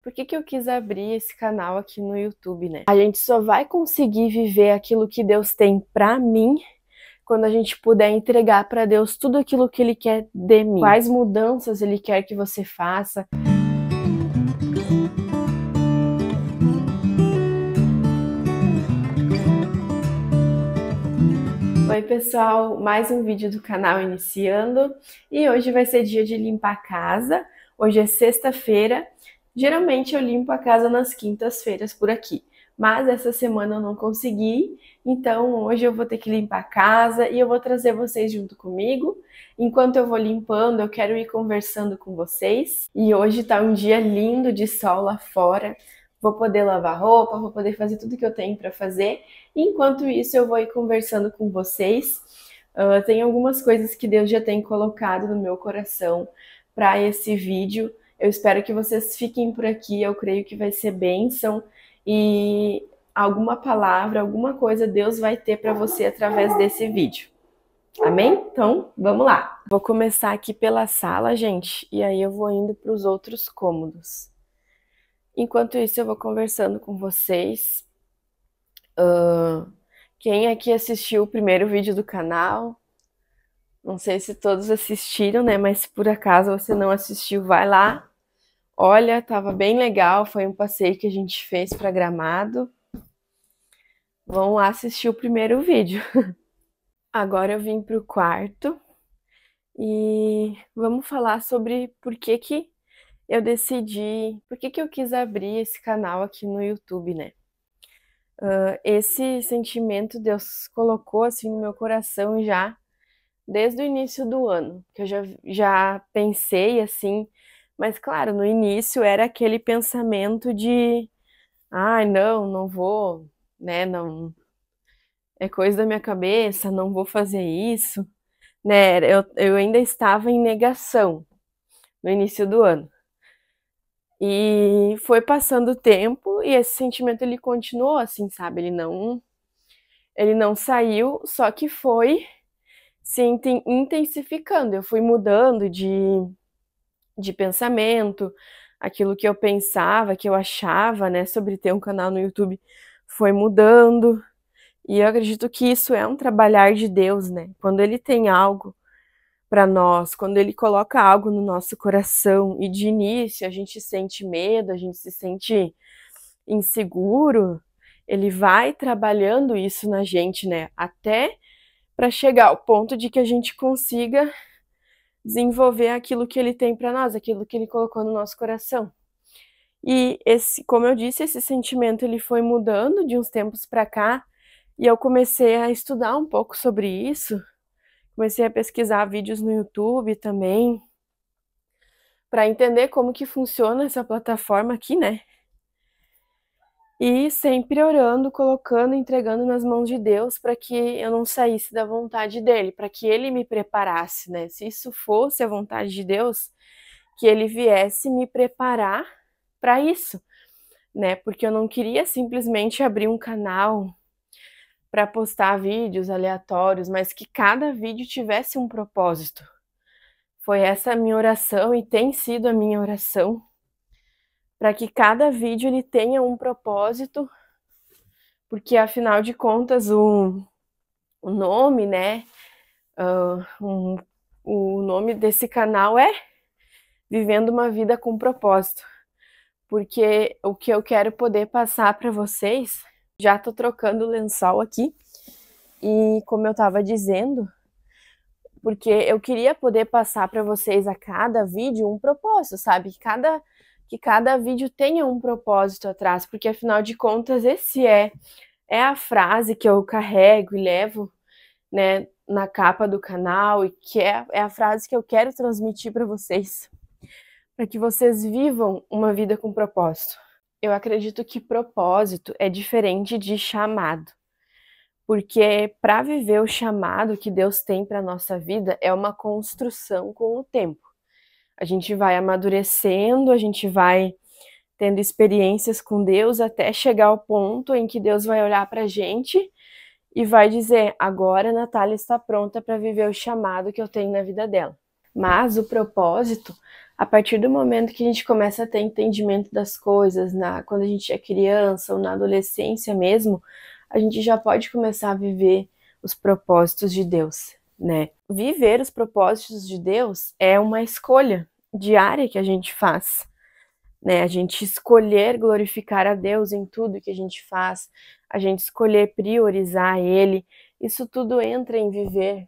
Por que eu quis abrir esse canal aqui no YouTube, né? A gente só vai conseguir viver aquilo que Deus tem pra mim quando a gente puder entregar pra Deus tudo aquilo que Ele quer de mim. Quais mudanças Ele quer que você faça. Oi pessoal, mais um vídeo do canal iniciando e hoje vai ser dia de limpar a casa. Hoje é sexta-feira, geralmente eu limpo a casa nas quintas-feiras por aqui, mas essa semana eu não consegui, então hoje eu vou ter que limpar a casa e eu vou trazer vocês junto comigo. Enquanto eu vou limpando, eu quero ir conversando com vocês e hoje tá um dia lindo de sol lá fora. Vou poder lavar roupa, vou poder fazer tudo que eu tenho para fazer. Enquanto isso, eu vou ir conversando com vocês. Tem algumas coisas que Deus já tem colocado no meu coração para esse vídeo. Eu espero que vocês fiquem por aqui. Eu creio que vai ser bênção e alguma palavra, alguma coisa Deus vai ter para você através desse vídeo. Amém? Então, vamos lá. Vou começar aqui pela sala, gente, e aí eu vou indo para os outros cômodos. Enquanto isso, eu vou conversando com vocês. Quem aqui assistiu o primeiro vídeo do canal? Não sei se todos assistiram, né? Mas se por acaso você não assistiu, vai lá. Olha, tava bem legal. Foi um passeio que a gente fez para Gramado. Vão lá assistir o primeiro vídeo. Agora eu vim pro quarto e vamos falar sobre por que eu decidi, por que eu quis abrir esse canal aqui no YouTube, né? Esse sentimento Deus colocou assim no meu coração já desde o início do ano, que eu já pensei assim, mas claro, no início era aquele pensamento de, ai, não vou, né, não, é coisa da minha cabeça, não vou fazer isso, né, eu ainda estava em negação no início do ano. E foi passando o tempo e esse sentimento ele continuou assim, sabe? Ele não saiu, só que foi se intensificando. Eu fui mudando de pensamento, aquilo que eu pensava, que eu achava, né, sobre ter um canal no YouTube foi mudando. E eu acredito que isso é um trabalhar de Deus, né? Quando Ele tem algo para nós, quando Ele coloca algo no nosso coração e de início a gente sente medo, a gente se sente inseguro, Ele vai trabalhando isso na gente, né? Até para chegar ao ponto de que a gente consiga desenvolver aquilo que Ele tem para nós, aquilo que Ele colocou no nosso coração. E esse, como eu disse, esse sentimento ele foi mudando de uns tempos para cá, e eu comecei a estudar um pouco sobre isso. Comecei a pesquisar vídeos no YouTube também, para entender como que funciona essa plataforma aqui, né? E sempre orando, colocando, entregando nas mãos de Deus para que eu não saísse da vontade dele, para que ele me preparasse, né? Se isso fosse a vontade de Deus, que ele viesse me preparar para isso, né? Porque eu não queria simplesmente abrir um canal para postar vídeos aleatórios, mas que cada vídeo tivesse um propósito. Foi essa a minha oração e tem sido a minha oração, para que cada vídeo ele tenha um propósito, porque afinal de contas o nome, né, o nome desse canal é Vivendo uma Vida com Propósito, porque o que eu quero poder passar para vocês, já tô trocando o lençol aqui, e como eu tava dizendo, porque eu queria poder passar para vocês a cada vídeo um propósito, sabe? Que cada vídeo tenha um propósito atrás, porque afinal de contas esse é a frase que eu carrego e levo, né, na capa do canal e que é a frase que eu quero transmitir para vocês vivam uma vida com propósito. Eu acredito que propósito é diferente de chamado. Porque para viver o chamado que Deus tem para nossa vida é uma construção com o tempo. A gente vai amadurecendo, a gente vai tendo experiências com Deus até chegar ao ponto em que Deus vai olhar para a gente e vai dizer: agora a Natália está pronta para viver o chamado que eu tenho na vida dela. Mas o propósito, A partir do momento que a gente começa a ter entendimento das coisas, quando a gente é criança ou na adolescência mesmo, a gente já pode começar a viver os propósitos de Deus, né? Viver os propósitos de Deus é uma escolha diária que a gente faz, né? A gente escolher glorificar a Deus em tudo que a gente faz, a gente escolher priorizar Ele, isso tudo entra em viver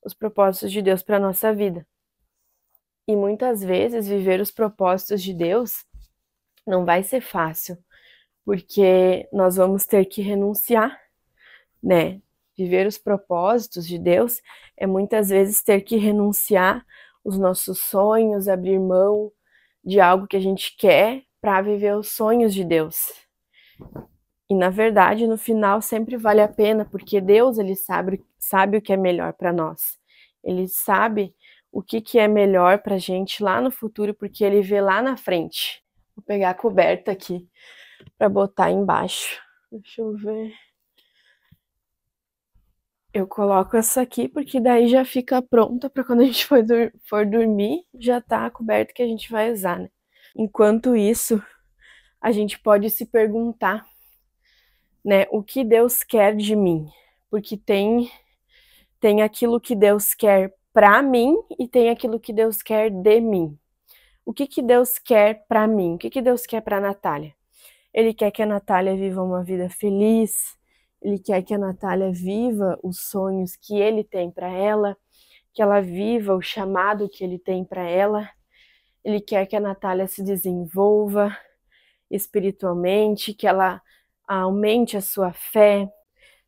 os propósitos de Deus para a nossa vida. E muitas vezes viver os propósitos de Deus não vai ser fácil, porque nós vamos ter que renunciar, né? Viver os propósitos de Deus é muitas vezes ter que renunciar os nossos sonhos, abrir mão de algo que a gente quer para viver os sonhos de Deus. E na verdade, no final sempre vale a pena, porque Deus ele sabe o que é melhor para nós. Ele sabe o que é melhor pra gente lá no futuro, porque ele vê lá na frente. Vou pegar a coberta aqui para botar embaixo. Deixa eu ver. Eu coloco essa aqui porque daí já fica pronta para quando a gente for dormir, já tá a coberta que a gente vai usar, né? Enquanto isso, a gente pode se perguntar, né, o que Deus quer de mim? Porque tem aquilo que Deus quer para mim e tem aquilo que Deus quer de mim. O que Deus quer para mim? O que Deus quer para a Natália? Ele quer que a Natália viva uma vida feliz, ele quer que a Natália viva os sonhos que ele tem para ela, que ela viva o chamado que ele tem para ela. Ele quer que a Natália se desenvolva espiritualmente, que ela aumente a sua fé.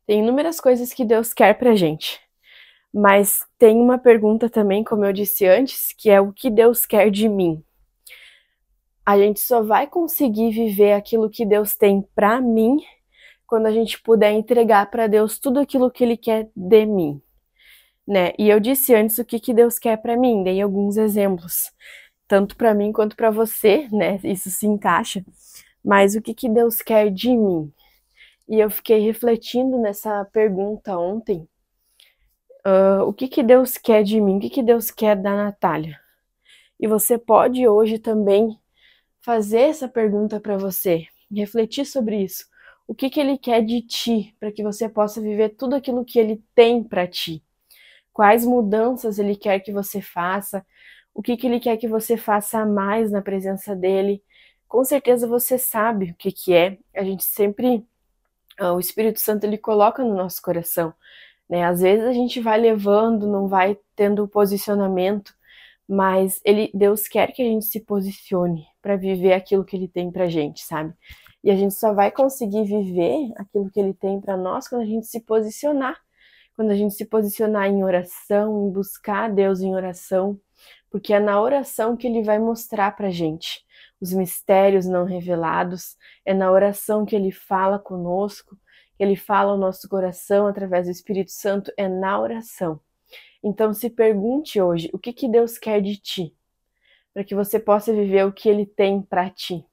Tem inúmeras coisas que Deus quer pra gente. Mas tem uma pergunta também, como eu disse antes, que é o que Deus quer de mim? A gente só vai conseguir viver aquilo que Deus tem para mim quando a gente puder entregar para Deus tudo aquilo que Ele quer de mim, né? E eu disse antes o que Deus quer para mim, dei alguns exemplos, tanto para mim quanto para você, né? Isso se encaixa. Mas o que Deus quer de mim? E eu fiquei refletindo nessa pergunta ontem. O que Deus quer de mim? O que Deus quer da Natália? E você pode hoje também fazer essa pergunta para você, refletir sobre isso. O que Ele quer de ti, para que você possa viver tudo aquilo que Ele tem para ti? Quais mudanças Ele quer que você faça? O que Ele quer que você faça a mais na presença dEle? Com certeza você sabe o que é. A gente sempre, o Espírito Santo Ele coloca no nosso coração, né? Às vezes a gente vai levando, não vai tendo posicionamento, mas Deus quer que a gente se posicione para viver aquilo que Ele tem pra gente, sabe? E a gente só vai conseguir viver aquilo que Ele tem para nós quando a gente se posicionar. Quando a gente se posicionar em oração, em buscar Deus em oração, porque é na oração que Ele vai mostrar pra gente os mistérios não revelados, é na oração que Ele fala conosco, que Ele fala ao nosso coração através do Espírito Santo, é na oração. Então se pergunte hoje, o que Deus quer de ti? Para que você possa viver o que Ele tem para ti,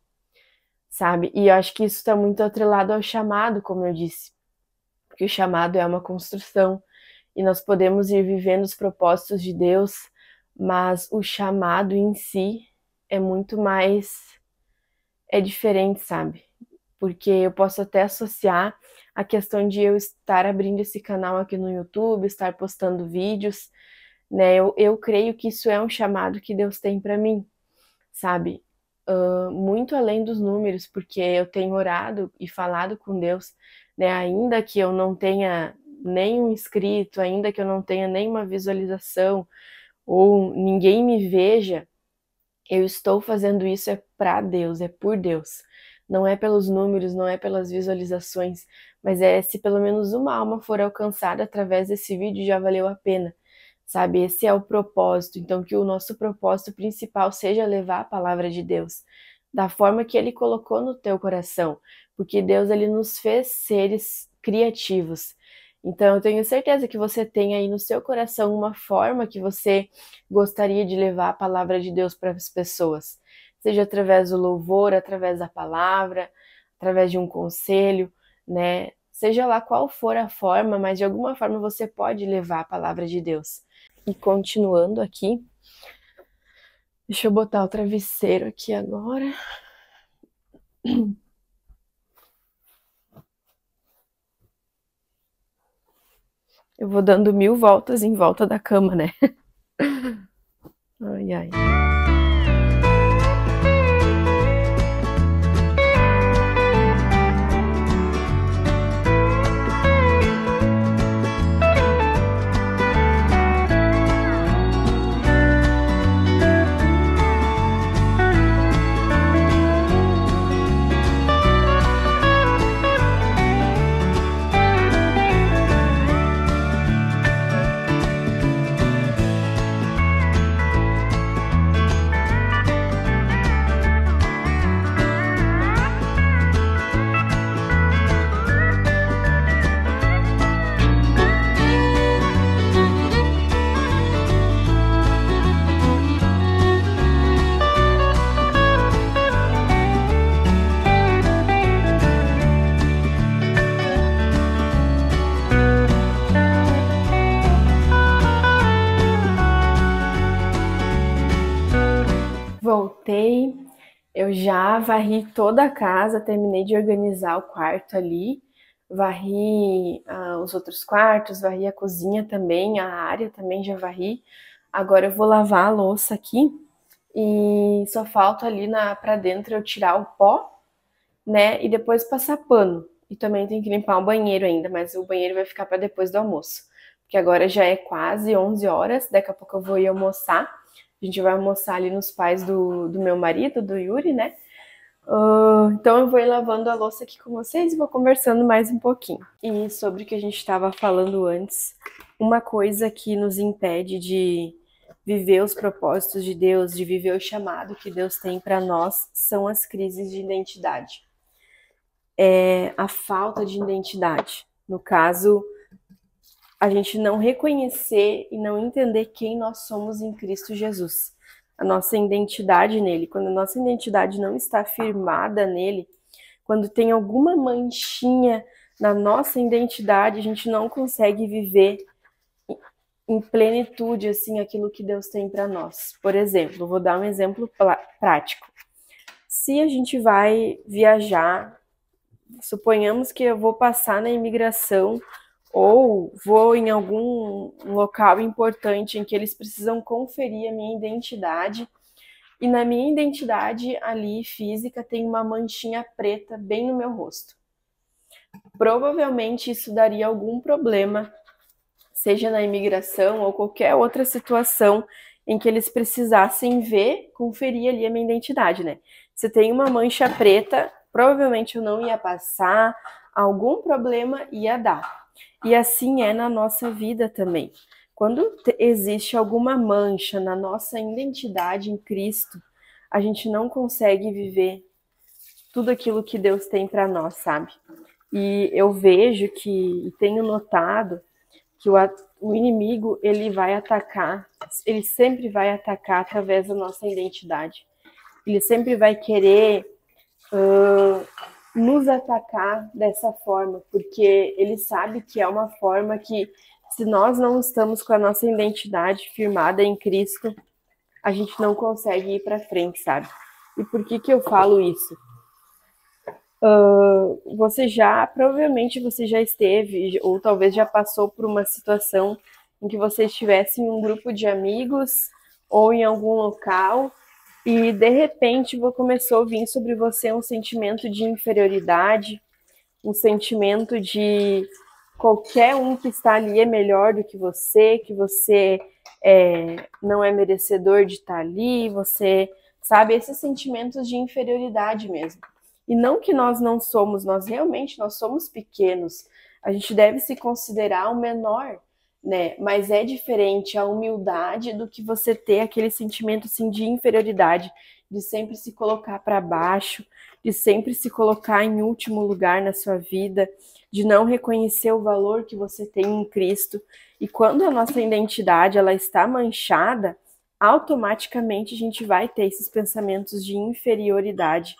sabe? E eu acho que isso está muito atrelado ao chamado, como eu disse, porque o chamado é uma construção e nós podemos ir vivendo os propósitos de Deus, mas o chamado em si é muito mais, é diferente, sabe? Porque eu posso até associar a questão de eu estar abrindo esse canal aqui no YouTube, estar postando vídeos, né? Eu creio que isso é um chamado que Deus tem para mim, sabe? Muito além dos números, porque eu tenho orado e falado com Deus, né? Ainda que eu não tenha nenhum inscrito, ainda que eu não tenha nenhuma visualização, ou ninguém me veja, eu estou fazendo isso é para Deus, é por Deus. Não é pelos números, não é pelas visualizações, mas se pelo menos uma alma for alcançada através desse vídeo, já valeu a pena, sabe? Esse é o propósito. Então, que o nosso propósito principal seja levar a palavra de Deus da forma que Ele colocou no teu coração, porque Deus ele nos fez seres criativos. Então, eu tenho certeza que você tem aí no seu coração uma forma que você gostaria de levar a palavra de Deus para as pessoas, seja através do louvor, através da palavra, através de um conselho, né? Seja lá qual for a forma, mas de alguma forma você pode levar a palavra de Deus. E continuando aqui, Deixa eu botar o travesseiro aqui agora. Eu vou dando 1000 voltas em volta da cama, né? Ai, ai. Voltei, eu já varri toda a casa, terminei de organizar o quarto ali, varri os outros quartos, varri a cozinha também, a área também já varri. Agora eu vou lavar a louça aqui e só falta ali pra dentro eu tirar o pó, né, e depois passar pano. E também tem que limpar o banheiro ainda, mas o banheiro vai ficar para depois do almoço, porque agora já é quase 11 horas, daqui a pouco eu vou ir almoçar. A gente vai almoçar ali nos pais do meu marido, do Yuri, né? Então eu vou ir lavando a louça aqui com vocês e vou conversando mais um pouquinho. E sobre o que a gente estava falando antes, uma coisa que nos impede de viver os propósitos de Deus, de viver o chamado que Deus tem para nós, são as crises de identidade. É a falta de identidade. No caso, a gente não reconhecer e não entender quem nós somos em Cristo Jesus. A nossa identidade nele. Quando a nossa identidade não está firmada nele, quando tem alguma manchinha na nossa identidade, a gente não consegue viver em plenitude assim aquilo que Deus tem para nós. Por exemplo, vou dar um exemplo prático. Se a gente vai viajar, suponhamos que eu vou passar na imigração ou vou em algum local importante em que eles precisam conferir a minha identidade, e na minha identidade ali física tem uma manchinha preta bem no meu rosto. Provavelmente isso daria algum problema, seja na imigração ou qualquer outra situação em que eles precisassem ver, conferir ali a minha identidade, né? Se tem uma mancha preta, provavelmente eu não ia passar, algum problema ia dar. E assim é na nossa vida também. Quando existe alguma mancha na nossa identidade em Cristo, a gente não consegue viver tudo aquilo que Deus tem para nós, sabe? E eu vejo que, e tenho notado, que o inimigo, ele vai atacar, ele sempre vai atacar através da nossa identidade. Ele sempre vai querer nos atacar dessa forma, porque ele sabe que é uma forma que, se nós não estamos com a nossa identidade firmada em Cristo, a gente não consegue ir para frente, sabe? E por que eu falo isso? Provavelmente você já esteve, ou talvez já passou por uma situação em que você estivesse em um grupo de amigos ou em algum local e de repente começou a vir sobre você um sentimento de inferioridade, um sentimento de qualquer um que está ali é melhor do que você não é merecedor de estar ali, você sabe, esses sentimentos de inferioridade mesmo. E não que nós não somos, nós somos pequenos, a gente deve se considerar o menor, né? Mas é diferente a humildade do que você ter aquele sentimento assim de inferioridade, de sempre se colocar para baixo, de sempre se colocar em último lugar na sua vida, de não reconhecer o valor que você tem em Cristo. E quando a nossa identidade ela está manchada, automaticamente a gente vai ter esses pensamentos de inferioridade.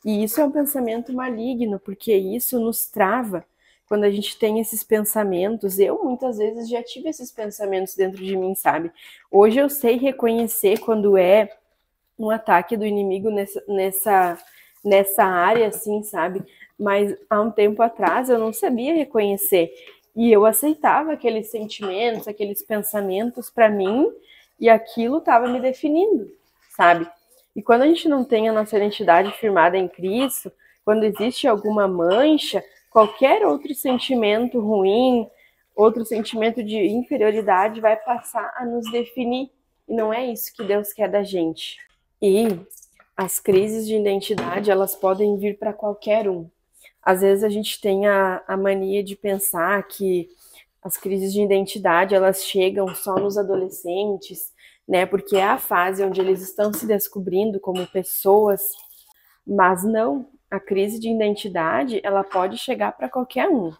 E isso é um pensamento maligno, porque isso nos trava quando a gente tem esses pensamentos. Eu muitas vezes já tive esses pensamentos dentro de mim, sabe? Hoje eu sei reconhecer quando é um ataque do inimigo nessa área, assim, sabe? Mas há um tempo atrás eu não sabia reconhecer. E eu aceitava aqueles sentimentos, aqueles pensamentos para mim, e aquilo estava me definindo, sabe? E quando a gente não tem a nossa identidade firmada em Cristo, quando existe alguma mancha, qualquer outro sentimento ruim, outro sentimento de inferioridade vai passar a nos definir. E não é isso que Deus quer da gente. E as crises de identidade, elas podem vir para qualquer um. Às vezes a gente tem a mania de pensar que as crises de identidade, elas chegam só nos adolescentes, né? Porque é a fase onde eles estão se descobrindo como pessoas. Mas não, a crise de identidade, ela pode chegar para qualquer um.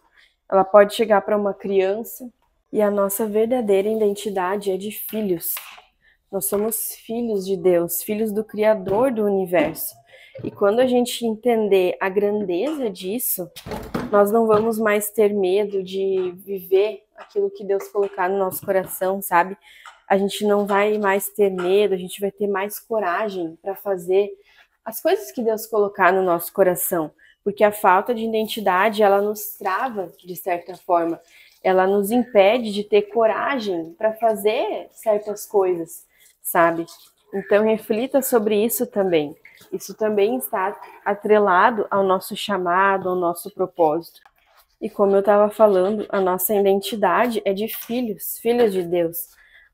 Ela pode chegar para uma criança. E a nossa verdadeira identidade é de filhos. Nós somos filhos de Deus, filhos do Criador do universo. E quando a gente entender a grandeza disso, nós não vamos mais ter medo de viver aquilo que Deus colocar no nosso coração, sabe? A gente não vai mais ter medo, a gente vai ter mais coragem para fazer as coisas que Deus colocar no nosso coração. Porque a falta de identidade, ela nos trava, de certa forma. Ela nos impede de ter coragem para fazer certas coisas, sabe? Então, reflita sobre isso também. Isso também está atrelado ao nosso chamado, ao nosso propósito. E como eu estava falando, a nossa identidade é de filhos, filhos de Deus.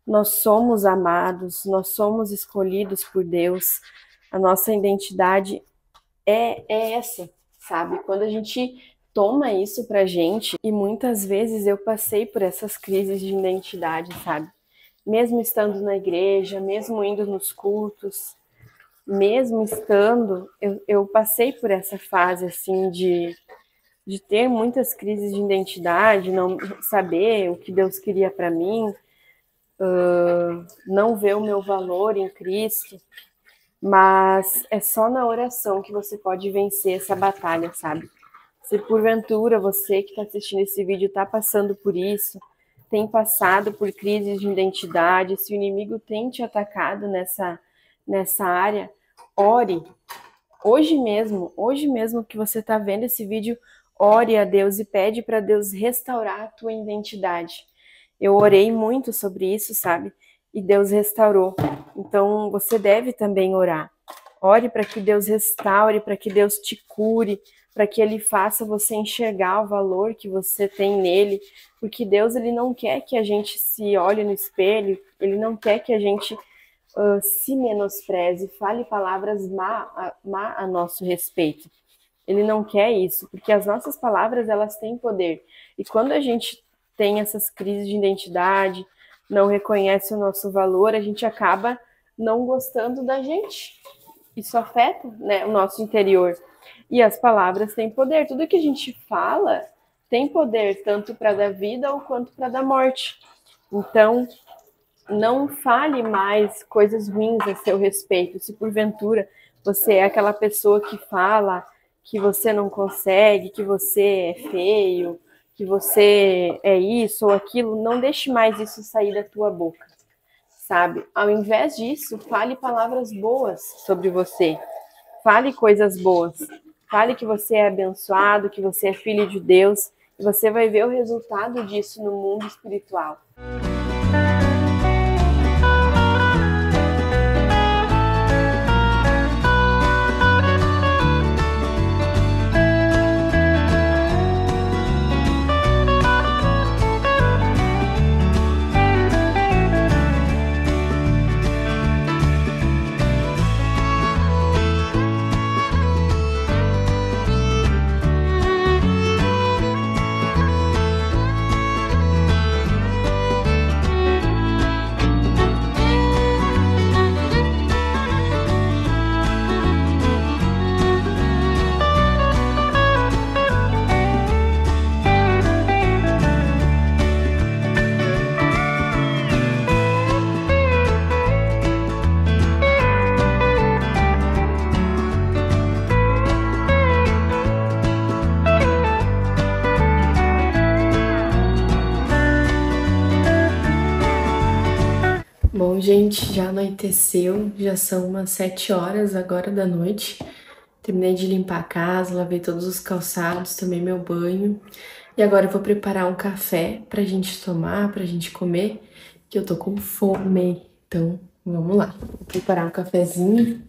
Nós somos amados, nós somos escolhidos por Deus. A nossa identidade é essa, sabe? Quando a gente toma isso pra gente, e muitas vezes eu passei por essas crises de identidade, sabe? Mesmo estando na igreja, mesmo indo nos cultos, mesmo estando, eu passei por essa fase, assim, de ter muitas crises de identidade, não saber o que Deus queria para mim, não ver o meu valor em Cristo, mas é só na oração que você pode vencer essa batalha, sabe? Se porventura você que está assistindo esse vídeo está passando por isso, tem passado por crises de identidade, se o inimigo tem te atacado nessa área, ore. Hoje mesmo que você está vendo esse vídeo, ore a Deus e pede para Deus restaurar a tua identidade. Eu orei muito sobre isso, sabe? E Deus restaurou. Então, você deve também orar. Ore para que Deus restaure, para que Deus te cure, para que Ele faça você enxergar o valor que você tem nele. Porque Deus, Ele não quer que a gente se olhe no espelho, Ele não quer que a gente se menospreze, fale palavras má a nosso respeito. Ele não quer isso, porque as nossas palavras, elas têm poder. E quando a gente tem essas crises de identidade, não reconhece o nosso valor, a gente acaba não gostando da gente. Isso afeta, né, o nosso interior. E as palavras têm poder. Tudo que a gente fala tem poder, tanto para dar vida ou quanto para dar morte. Então, não fale mais coisas ruins a seu respeito. Se porventura você é aquela pessoa que fala que você não consegue, que você é feio, que você é isso ou aquilo, não deixe mais isso sair da tua boca, sabe? Ao invés disso, fale palavras boas sobre você. Fale coisas boas. Fale que você é abençoado, que você é filho de Deus, e você vai ver o resultado disso no mundo espiritual. Gente, já anoiteceu, já são umas 7 horas agora da noite. Terminei de limpar a casa, lavei todos os calçados, tomei meu banho. E agora eu vou preparar um café pra gente tomar, pra gente comer, que eu tô com fome. Então, vamos lá. Vou preparar um cafezinho.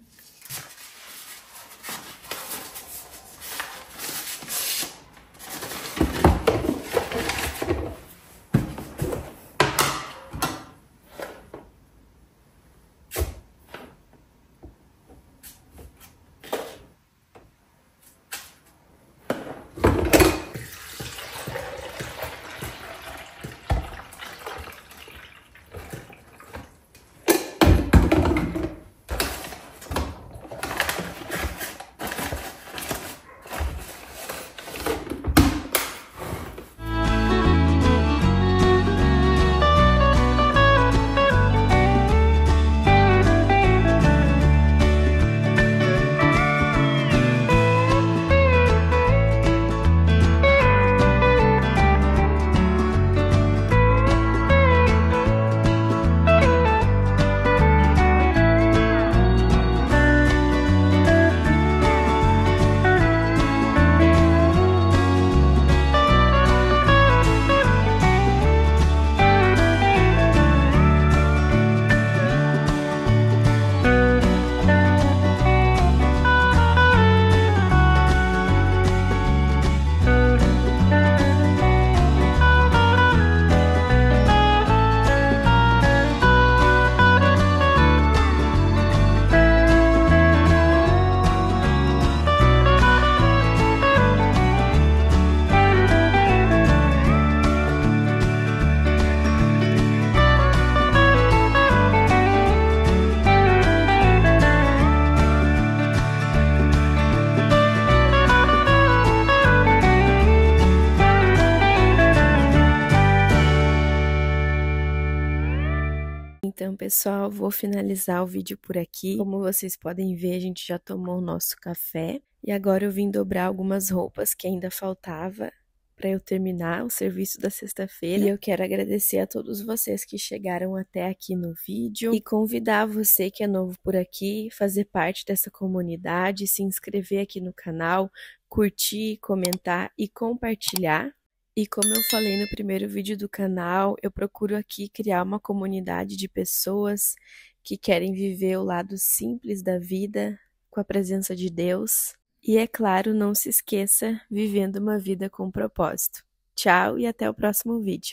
Então, pessoal, vou finalizar o vídeo por aqui. Como vocês podem ver, a gente já tomou o nosso café. E agora eu vim dobrar algumas roupas que ainda faltava para eu terminar o serviço da sexta-feira. E eu quero agradecer a todos vocês que chegaram até aqui no vídeo e convidar você que é novo por aqui, fazer parte dessa comunidade, se inscrever aqui no canal, curtir, comentar e compartilhar. E como eu falei no primeiro vídeo do canal, eu procuro aqui criar uma comunidade de pessoas que querem viver o lado simples da vida, com a presença de Deus. E é claro, não se esqueça, vivendo uma vida com propósito. Tchau e até o próximo vídeo.